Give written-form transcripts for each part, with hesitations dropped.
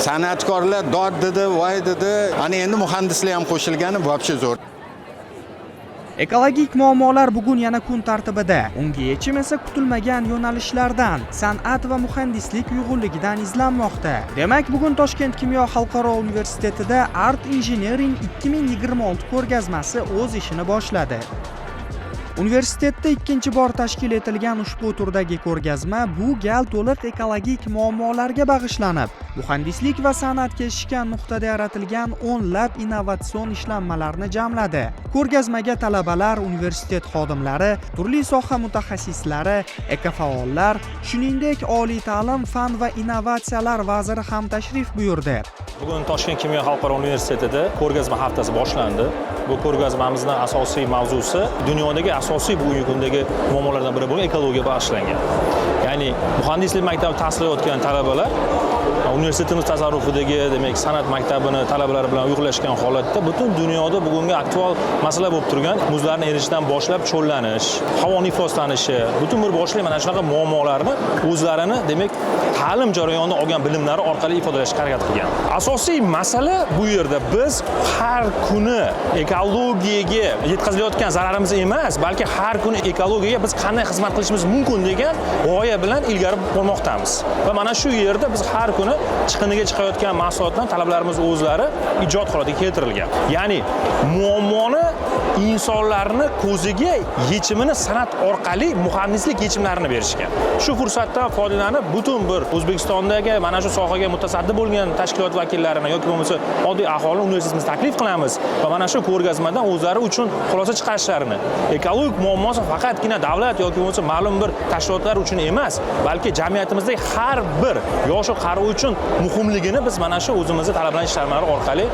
San'atkorlar dod dedi, voy dedi. Ana endi muhandislar ham qo'shilgani вообще zo'r. Ekologik muammolar bugun yana kun tartibida. Unga yechim esa kutilmagan yo'nalishlardan, san'at va muhandislik uyg'unligidan izlanmoqda. Demak, bugun Toshkent kimyo xalqaro universitetida Art Engineering 2026 ko'rgazmasi o'z ishini boshladi. Universitetda ikkinchi bor tashkil etilgan ushbu turdagi ko'rgazma bu gal to'liq ekologik muammolarga bag'ishlanib, muhandislik va san'at kesishgan nuqtada yaratilgan o'nlab innovatsion ishlanmalarni jamladi. Ko'rgazmaga talabalar, universitet xodimlari, turli soha mutaxassislari, ekofaollar, shuningdek oliy ta'lim, fan va innovatsiyalar vaziri ham tashrif buyurdi. Bugun Toshkent kimyo xalqaro universitetida ko'rgazma haftasi boshlandi. Bu ko'rgazmamizning asosiy mavzusi dunyodagi asosiy bugungi kundagi muammolardan biri bo'lgan ekologiyaga bag'ishlangan. Ya'ni muhandislik maktabida tahsil olayotgan talabalar universitetimiz tasarrufidagi, demak, san'at maktabini talabalari bilan uyg'unlashgan holatda butun dunyoda bugungi aktual masala bo'lib turgan muzlarni erishishdan boshlab cho'llanish, havo ifloslanishi, butun bir boshli mana shunaqa muammolarni o'zlarini, demak, ta'lim jarayonida olgan bilimlari orqali ifodalashga harakat qilgan. Asosiy masala bu yerda biz har kuni ekologiyaga yetkazilayotgan zararimiz emas, balki har kuni ekologiyaga biz qanday xizmat qilishimiz mumkin degan g'oya bilan ilgari bormoqdamiz. Va mana shu yerda biz har kuni chiqiniga chiqayotgan mahsulotlar talabalarimiz o'zlari ijod holatiga keltirilgan. Ya'ni muammoni insonlarni ko'ziga yechimini san'at orqali muhandislik yechimlarini berishgan. Shu fursatdan foydalanib butun bir O'zbekistondagi mana shu sohaga mutasaddi bo'lgan tashkilot vakillarini yoki bo'lmasa oddiy aholini universitetimizga taklif qilamiz va mana shu ko'rgazmadan o'zlari uchun xulosa chiqarishlarini, ekologik muammosi faqatgina davlat yoki bo'lmasa ma'lum bir tashkilotlar uchun emas, balki jamiyatimizdagi har bir yosh qari uchun muhimligini biz mana shu o'zimizning talabalar ishlanmalari orqali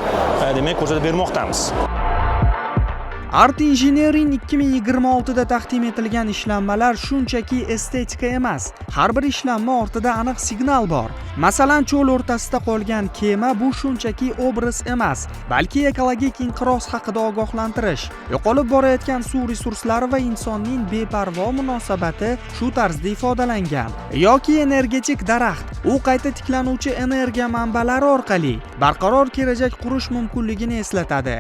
demak ko'rsatib bermoqdamiz. Art Engineering 2026 da taqdim etilgan ishlanmalar shunchaki estetika emas. Har bir ishlanma ortida aniq signal bor. Masalan, cho'l o'rtasida qolgan kema bu shunchaki obraz emas, balki ekologik inqiroz haqida ogohlantirish. Yo'qolib borayotgan suv resurslari va insonning beparvo munosabati shu tarzda ifodalangan. Yoki energetik daraxt, u qayta tiklanuvchi energiya manbalari orqali barqaror kelajak qurish mumkinligini eslatadi.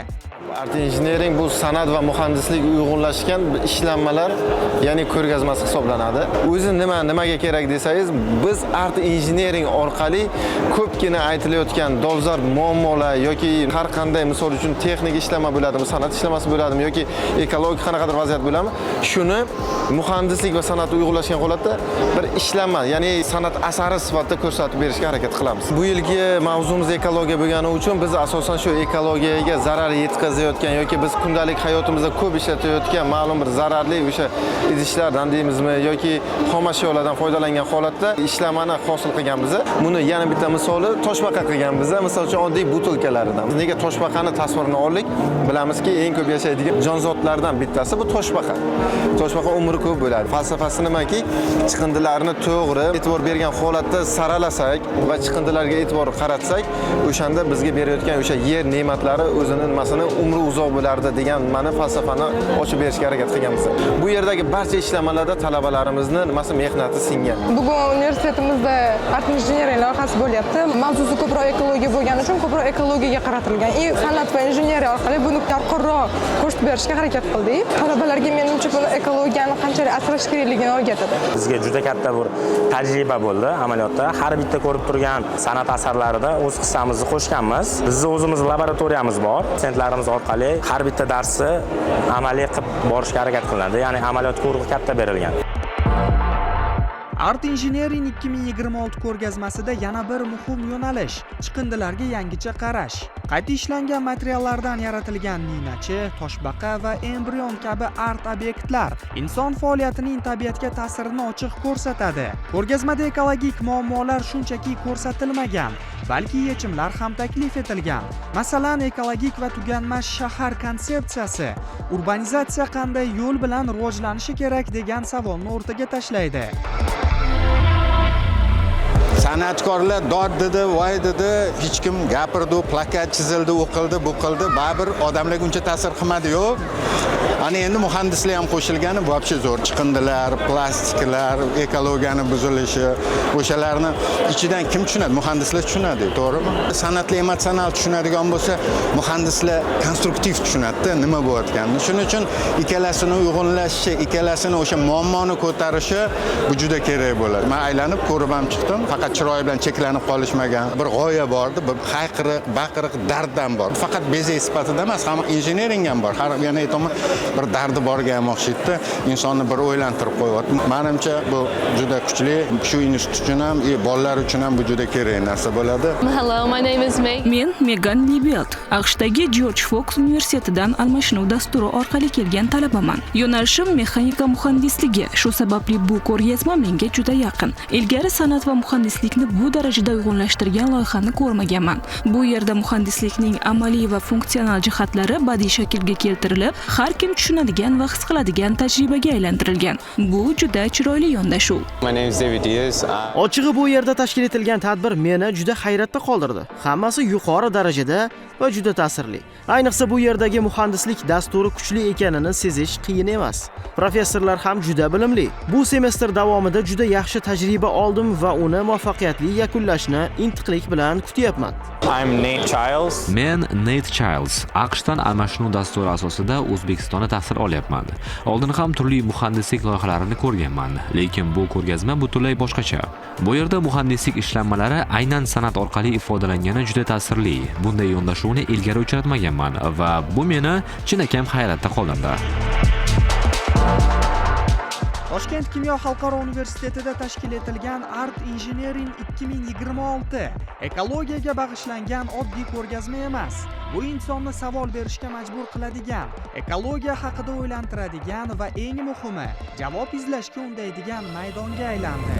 Art Engineering bu san'at va muhandislik uyg'unlashgan ishlanmalar, ya'ni ko'rgazmasi hisoblanadi. O'zi nimaga kerak desangiz, biz Art Engineering orqali ko'pgina aytilayotgan dolzarb muammolar yoki har qanday, misol uchun texnik ishlanma bo'ladimi, san'at ishlanmasi bo'ladimi yoki ekologik qanaqadir vaziyat bo'ladimi, shuni muhandislik va san'at uyg'unlashgan holatda bir ishlanma, ya'ni san'at asari sifatida ko'rsatib berishga harakat qilamiz. Bu yilgi mavzumiz ekologiya bo'lgani uchun biz asosan shu ekologiyaga zarar yetkazayotgan yoki biz kundalik hayotimizda ko'p ishlatayotgan ma'lum bir zararli o'sha idishlardan deymizmi yoki xom ashyolardan foydalangan holatda ishlamani hosil qilganmiz. Buni yana bitta misoli toshbaqa qilganmiz. Misol uchun oddiy butilkalardan. Nega toshbaqani tasvirini oldik? Bilamizki, eng ko'p yashaydigan jonzotlardan bittasi bu toshbaqa. Toshbaqa umri ko'p bo'ladi. Falsafasi nimaki? Chiqindilarni to'g'ri e'tibor bergan holatda saralasak va chiqindilarga e'tibor qaratsak, o'shanda bizga berayotgan o'sha yer ne'matlari o'zining nimasini umri uzoq bo'lardi degan mana falsafani ochib berishga harakat qilganmiz. Bu yerdagi barcha ishlanmalarda talabalarimizning nimasi mehnati singan. Bugun universitetimizda Art Engineering loyihasi bo'lyapti. Mavzusi ko'proq ekologiya bo'lgani uchun ko'proq ekologiyaga qaratilgan. San'at va injeneriya orqali buni yarqinroq ko'rsatib berishga harakat qildik. Talabalarga menimcha buni ekologiyani qanchalik asrash kerakligini o'rgatadi. Bizga juda katta bir tajriba bo'ldi amaliyotda. Har bitta ko'rib turgan san'at asarlarida o'z hissamizni qo'shganmiz. Bizning o'zimiz laboratoriyamiz bor. Studentlarimiz orqali har bitta darsni amaliy qilib borishga harakat qilinadi. Ya'ni amaliyot guruhi katta berilgan. Art Engineering 2026 ko'rgazmasida yana bir muhim yo'nalish chiqindilarga yangicha qarash. Qayta ishlangan materiallardan yaratilgan ninachi, toshbaqa va embrion kabi art obyektlar inson faoliyatining tabiatga ta'sirini ochiq ko'rsatadi. Ko'rgazmada ekologik muammolar shunchaki ko'rsatilmagan, balki yechimlar ham taklif etilgan. Masalan, ekologik va tuganmas shahar konsepsiyasi urbanizatsiya qanday yo'l bilan rivojlanishi kerak degan savolni o'rtaga tashlaydi. san'atkorlar dod dedi, voy dedi, hech kim gapirdi, plakat chizildi, o'qildi, bu qildi, baribir odamlarga uncha ta'sir qilmadi-yu. Ana endi muhandislar ham qo'shilgani вообще zo'r chiqindilar, plastiklar, ekologiyani buzilishi, o'shalarni ichidan kim tushunadi? Muhandislar tushunadi, to'g'rimi? San'atli emotsional tushunadigan bo'lsa, muhandislar konstruktiv tushunadi-da, nima bo'layotganini. Shuning uchun ikkalasini uyg'unlashishi, ikkalasini o'sha muammoni ko'tarishi bu juda kerak bo'ladi. Men aylanib ko'rib ham chiqdim, faqat chiroy bilan cheklanib qolishmagan. Bir g'oya bordi, bir hayqiriq, baqiriq, darddan bor. Faqat bezak sifatida emas, ham injenering ham bor. Har yana aytaman, bir dardi borga ham o'xshaydi. Insonni bir o'ylantirib qo'yadi. Menimcha bu juda kuchli, shu institut uchun ham, bolalar uchun ham bu juda kerak narsa bo'ladi. Hello, my name is Meg. Men Megan Libelt, AQShdagi George Fox universitetidan almashinuv dasturi orqali kelgan talabaman. Yo'nalishim mexanika muhandisligi. Shu sababli bu ko'rgazma menga juda yaqin. Ilgari san'at va muhandislikni bu darajada uyg'unlashtirgan loyihani ko'rmaganman. Bu yerda muhandislikning amaliy va funksional jihatlari badiiy shaklga keltirilib, har kim tushunadigan va his qiladigan tajribaga aylantirilgan. Bu juda chiroyli yondashuv. My name is David Diaz. Ochig'i bu yerda tashkil etilgan tadbir meni juda hayratda qoldirdi. Hammasi yuqori darajada va juda ta'sirli. Ayniqsa bu yerdagi muhandislik dasturi kuchli ekanini sezish qiyin emas. Professorlar ham juda bilimli. Bu semestr davomida juda yaxshi tajriba oldim va uni muvaffaqiyatli yakunlashni intiqlik bilan kutyapman. I'm Nate Childs. Men Nate Childs. AQShdan almashinuv dasturi asosida O'zbekistonda tahsil olyapman. Oldin ham turli muhandislik loyihalarini ko'rganman, lekin bu ko'rgazma butunlay boshqacha. Bu yerda muhandislik ishlanmalari aynan san'at orqali ifodalangani juda ta'sirli. Bunday yondashuvni ilgari uchratmaganman va bu meni chinakam hayratda qoldirdi. Toshkent kimyo xalqaro universitetida tashkil etilgan Art Engineering 2026 ekologiyaga bag'ishlangan oddiy ko'rgazma emas. Bu insonni savol berishga majbur qiladigan, ekologiya haqida o'ylantiradigan va eng muhimi, javob izlashga undaydigan maydonga aylandi.